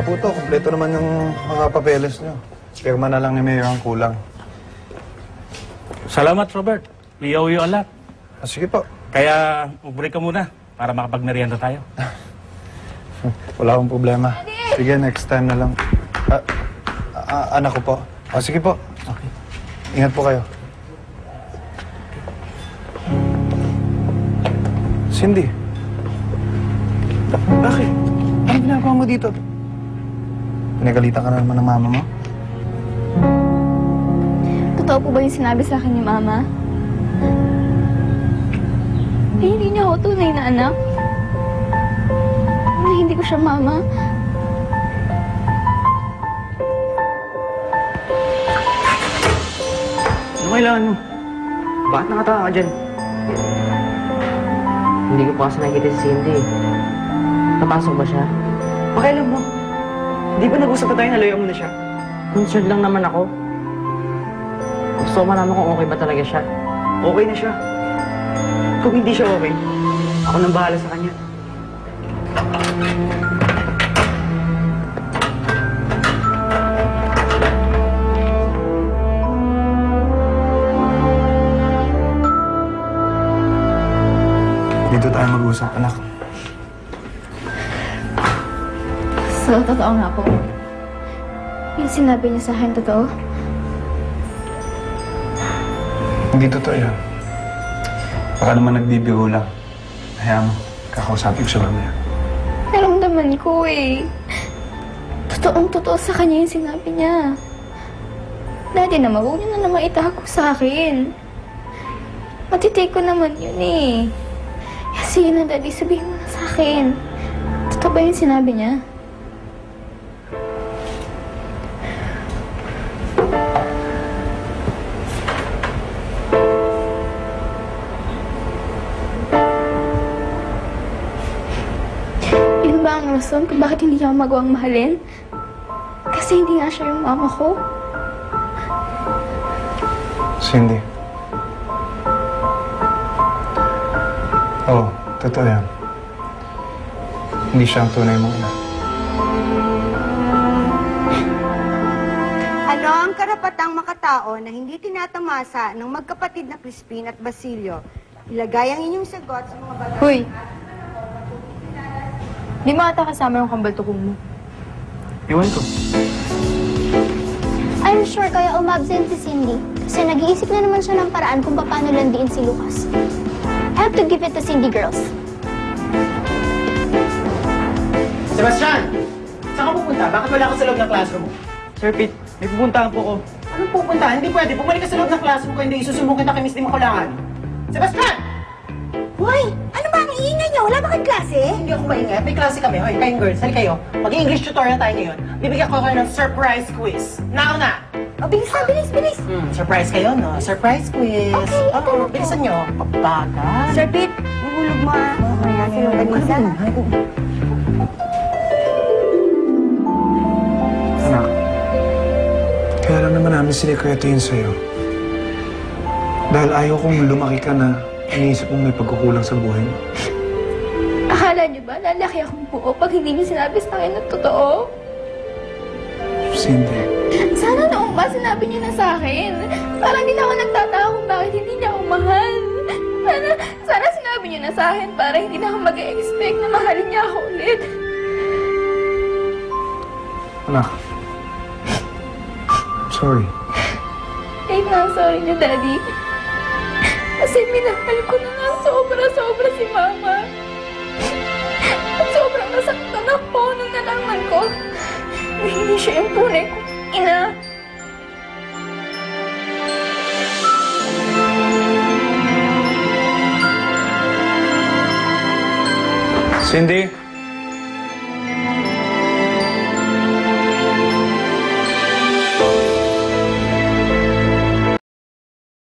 po to. Kompleto naman yung mga papeles nyo. Pirma na lang ni Mayor ang kulang. Salamat, Robert. We owe you a lot. Sige po. Kaya, mag-break ka muna para makapag-merienda tayo. Wala akong problema. Sige, next time na lang. Anak ko po. Sige po. Okay. Ingat po kayo. Cindy. Bakit? Ano ginagawa mo dito? Pinagalitan ka na naman ng mama mo? Totoo po ba yung sinabi sa akin ni Mama? Na hindi niya ako tunay na anak? Na hindi ko siya mama? Ano kailangan mo? Bakit nakataka ka dyan? Hindi ko pa kasi nakikita si Cindy. Napasok ba siya? Pakailan mo. Di ba nag-usap na tayo, nalayo mo na siya? Concerned lang naman ako. Gusto ko malaman kung okay ba talaga siya. Okay na siya. Kung hindi siya okay, ako nang bahala sa kanya. Dito tayo mag-usap, anak. So, totoo nga po. Yung sinabi niya sa akin, totoo? Hindi totoo yan. Baka naman nagbibiro lang. Hayaan mo, kakausapin ko siya mamaya. Naramdaman ko eh. Totoong-totoo sa kanya yung sinabi niya. Daddy naman, huwag niyo na naman itago sa akin. Matitake ko naman yun eh. Sige na, Daddy, sabihin mo na sa akin. Totoo ba yung sinabi niya? Yun ba ang rason kung bakit hindi niya ako magawang mahalin? Kasi hindi nga siya yung mama ko. Cindy. Oo, totoo yan. Hindi siya ang tunay mong ina. Ano ang karapatang makatao na hindi tinatamasa ng magkapatid na Crispin at Basilio? Ilagay ang inyong sagot sa mga batas. Hoy! Di mo ata kasama yung kambal-tukong mo. Iwan ko. I'm sure kaya umabsent si Cindy kasi nag-iisip na naman siya ng paraan kung paano landiin si Lucas. I have to give it to Cindy, girls. Sebastian! Saan ka pupunta? Bakit wala ka sa loob ng classroom mo? Sir Pete, may pupuntahan po ko. Anong pupunta? Hindi pwede. Bumalik ka sa loob ng classroom ko, hindi isusumbong kita kay Miss Di Makulangan. Sebastian! Hoy! Ano ba ang iingay niyo? Wala ba kayong klase? Hindi ako maingay. May klase kami. Hoy, kayong girls, hali kayo. Mag-English tutorial tayo ngayon. Bibigyan ko kayo ng surprise quiz. Now na! O, bilis na, bilis, bilis! Surprise kayo, no? Surprise quiz. Okay, ito na po. Bilisan nyo. Pabagal. Sir Pete, mahulog mo ah. Mamaya sa yung ganisa. Anak, kaya lang naman namin sinikretuhin sa'yo. Dahil ayaw kong lumaki ka na iniisip mong may pagkukulang sa buhay mo. Akala niyo ba lalaki akong buo pag hindi niyo sinabi sa akin na totoo? Cindy. Sana noong ba sinabi niyo na sa akin? Parang hindi na ako nagtataka kung bakit hindi niya ako mahal. Sana sinabi niyo na sa akin para hindi na ako mag-expect na mahalin niya ako ulit. Anak. Sorry. Kahit na sorry niyo, Daddy. Kasi minahal ko na nga sobra-sobra si Mama. At sobrang nasaktan ako nung nalaman ko na hindi siya yung tunay kong ina. Cindy?